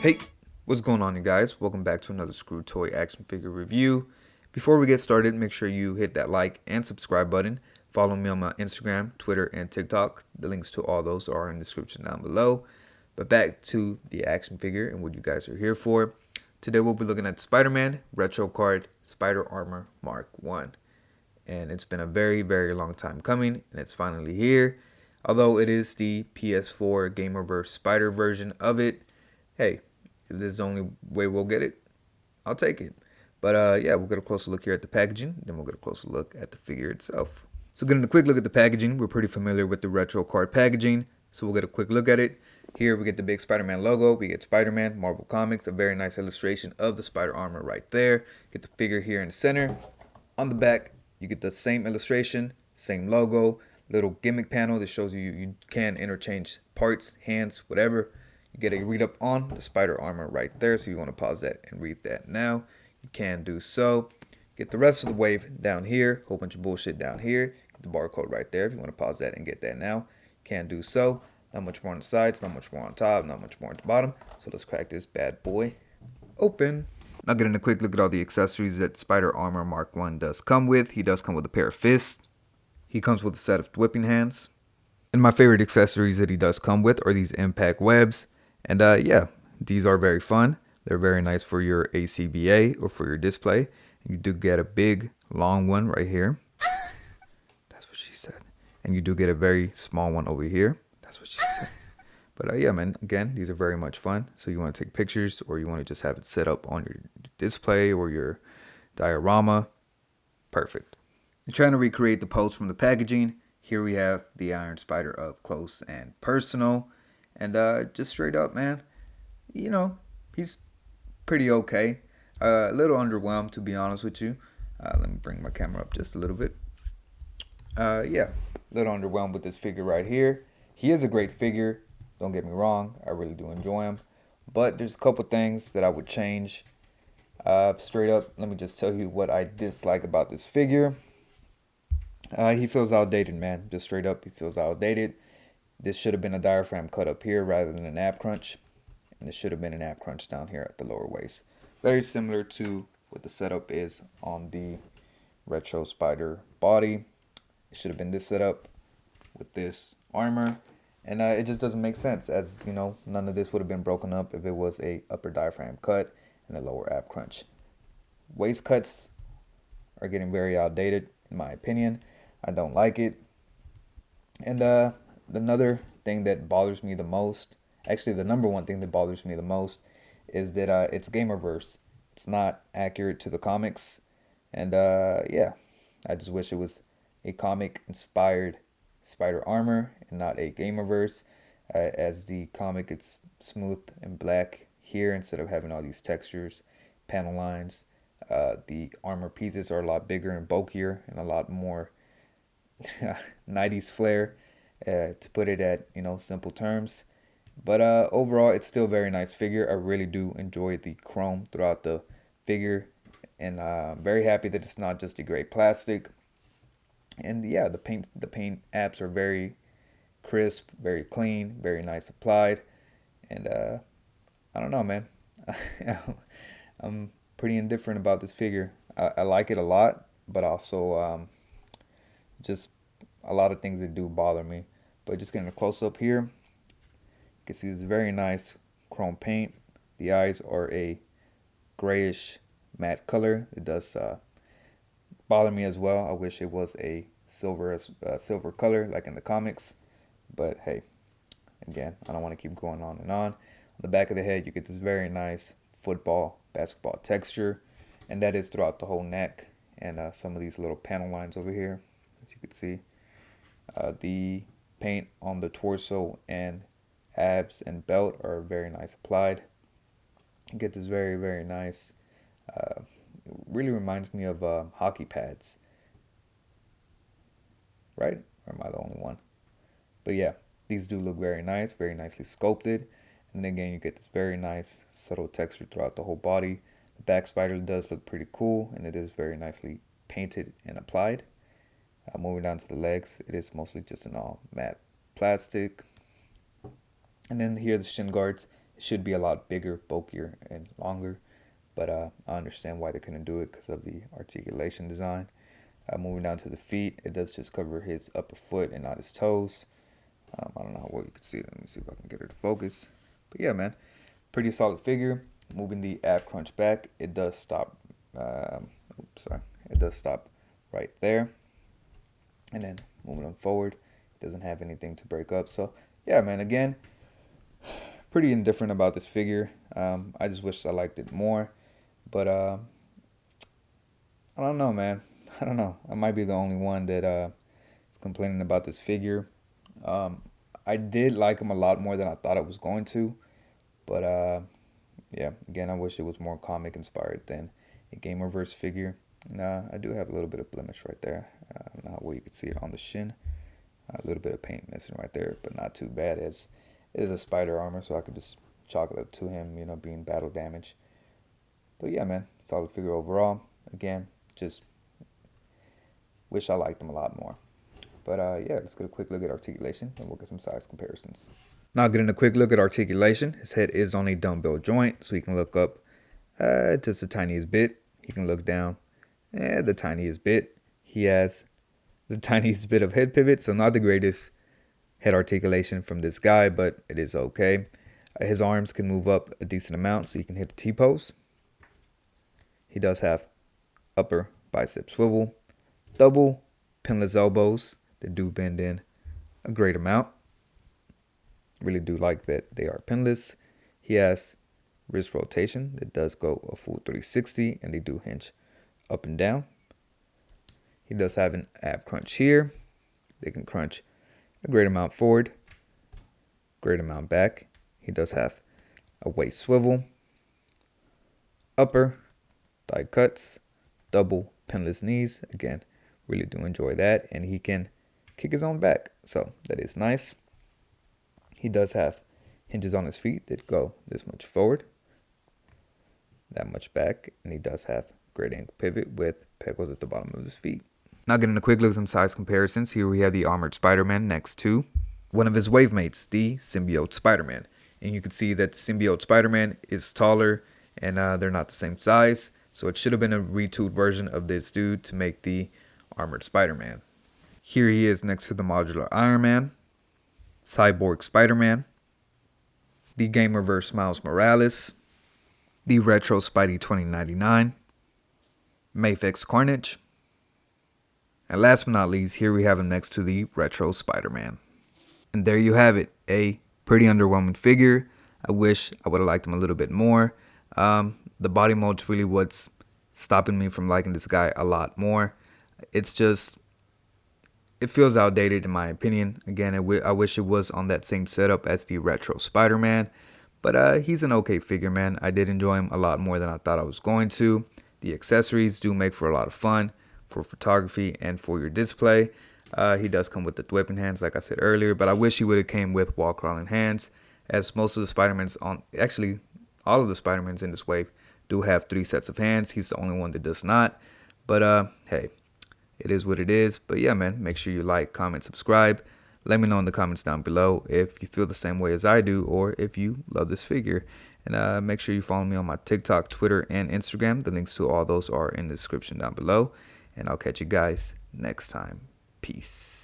Hey, what's going on, you guys? Welcome back to another Screw Toy action figure review. Before we get started, make sure you hit that like and subscribe button. Follow me on my Instagram, Twitter, and TikTok. The links to all those are in the description down below. But back to the action figure and what you guys are here for. Today we'll be looking at Spider-Man Retro Card Spider Armor Mark 1. And it's been a very, very long time coming, and it's finally here. Although it is the PS4 Gamerverse Spider version of it, hey, if this is the only way we'll get it, I'll take it. But yeah, we'll get a closer look here at the packaging, then we'll get a closer look at the figure itself. So getting a quick look at the packaging, we're pretty familiar with the retro card packaging, so we'll get a quick look at it. Here we get the big Spider-Man logo, we get Spider-Man, Marvel Comics, a very nice illustration of the spider armor right there. Get the figure here in the center. On the back, you get the same illustration, same logo, little gimmick panel that shows you can interchange parts, hands, whatever. You get a read up on the spider armor right there, so you want to pause that and read that now. You can do so. Get the rest of the wave down here, whole bunch of bullshit down here. Get the barcode right there if you want to pause that and get that now. You can do so. Not much more on the sides, not much more on top, not much more at the bottom. So let's crack this bad boy open. Now getting a quick look at all the accessories that Spider Armor Mark 1 does come with. He does come with a pair of fists. He comes with a set of whipping hands. And my favorite accessories that he does come with are these impact webs. And yeah, these are very fun. They're very nice for your ACBA or for your display. You do get a big long one right here. That's what she said. And you do get a very small one over here. That's what she said. But yeah, man, again, these are very much fun. So you want to take pictures or you want to just have it set up on your display or your diorama. Perfect. And trying to recreate the pose from the packaging. Here we have the Iron Spider up close and personal. And just straight up, man, you know, he's pretty okay. A little underwhelmed, to be honest with you. Let me bring my camera up just a little bit. Yeah, a little underwhelmed with this figure right here. He is a great figure. Don't get me wrong, I really do enjoy him. But there's a couple things that I would change. Straight up, let me just tell you what I dislike about this figure. He feels outdated, man. Just straight up, he feels outdated. This should have been a diaphragm cut up here rather than an ab crunch. And this should have been an ab crunch down here at the lower waist. Very similar to what the setup is on the Retro Spider body. It should have been this setup with this armor. And it just doesn't make sense, as you know, none of this would have been broken up if it was a upper diaphragm cut and a lower ab crunch. Waist cuts are getting very outdated, in my opinion. I don't like it. And another thing that bothers me the most, actually the number one thing that bothers me the most, is that it's Gamerverse. It's not accurate to the comics. And yeah, I just wish it was a comic inspired Spider Armor and not a Gamerverse. As the comic, it's smooth and black here instead of having all these textures, panel lines. The armor pieces are a lot bigger and bulkier and a lot more 90s flair, to put it at, you know, simple terms. But overall, it's still a very nice figure. I really do enjoy the chrome throughout the figure, and I'm very happy that it's not just a gray plastic. And yeah, the paint apps are very crisp, very clean, very nice applied. And I don't know, man. I'm pretty indifferent about this figure. I like it a lot, but also just a lot of things that do bother me. But just getting a close up here, you can see this very nice chrome paint. The eyes are a grayish matte color. It does bother me as well. I wish it was a silver color like in the comics. But hey, again, I don't want to keep going on and on. On the back of the head, you get this very nice football, basketball texture. And that is throughout the whole neck and some of these little panel lines over here, as you can see. The paint on the torso and abs and belt are very nice applied. You get this very, very nice, really reminds me of hockey pads, right? Or am I the only one? But yeah, these do look very nice, very nicely sculpted. And then again, you get this very nice subtle texture throughout the whole body. The back spider does look pretty cool, and it is very nicely painted and applied. Moving down to the legs, it is mostly just an all matte plastic. And then here the shin guards, It should be a lot bigger, bulkier, and longer, but I understand why they couldn't do it because of the articulation design. Moving down to the feet, it does just cover his upper foot and not his toes. I don't know how well you can see it. Let me see if I can get it to focus. But yeah, man, pretty solid figure. Moving the ab crunch back, it does stop. It does stop right there. And then moving them forward, it doesn't have anything to break up. So yeah, man, again, pretty indifferent about this figure. I just wish I liked it more, but I don't know, man. I don't know. I might be the only one that is complaining about this figure. I did like him a lot more than I thought I was going to, but yeah, again, I wish it was more comic inspired than a Gamerverse figure. Nah, I do have a little bit of blemish right there. I don't know how well you can see it on the shin. A little bit of paint missing right there, but not too bad, as it is a spider armor, so I could just chalk it up to him, being battle damage. But yeah, man, solid figure overall. Again, just wish I liked him a lot more. But yeah, let's get a quick look at articulation and we'll get some size comparisons. Now getting a quick look at articulation, his head is on a dumbbell joint, so he can look up just the tiniest bit. He can look down the tiniest bit. He has the tiniest bit of head pivot, so not the greatest head articulation from this guy, but it is okay. His arms can move up a decent amount, so he can hit the T-pose. He does have upper bicep swivel, double pinless elbows that do bend in a great amount. Really do like that they are pinless. He has wrist rotation that does go a full 360, and they do hinge up and down. He does have an ab crunch here. They can crunch a great amount forward, great amount back. He does have a waist swivel, upper thigh cuts, double pinless knees. Again, really do enjoy that. And he can kick his own back, so that is nice. He does have hinges on his feet that go this much forward, that much back, and he does have great ankle pivot with pegos at the bottom of his feet. Now getting a quick look at some size comparisons. Here we have the Armored Spider-Man next to one of his wave mates, the Symbiote Spider-Man. And you can see that the Symbiote Spider-Man is taller, and they're not the same size. So it should have been a retooled version of this dude to make the Armored Spider-Man. Here he is next to the Modular Iron Man, Cyborg Spider-Man, the Gamerverse Miles Morales, the Retro Spidey 2099, Mafex Carnage, and last but not least, here we have him next to the Retro Spider-Man. And there you have it, a pretty underwhelming figure. I wish I would have liked him a little bit more. The body mold's really what's stopping me from liking this guy a lot more. It's just, it feels outdated in my opinion. Again, I wish it was on that same setup as the Retro Spider-Man. But he's an okay figure, man. I did enjoy him a lot more than I thought I was going to. The accessories do make for a lot of fun for photography and for your display. He does come with the whipping hands, like I said earlier, but I wish he would have came with wall crawling hands, as most of the Spider-Mans actually all of the Spider-Mans in this wave do have 3 sets of hands. He's the only one that does not. But hey, it is what it is. But yeah, man, make sure you like, comment, subscribe. Let me know in the comments down below if you feel the same way as I do, or if you love this figure. And make sure you follow me on my TikTok, Twitter, and Instagram. The links to all those are in the description down below. And I'll catch you guys next time. Peace.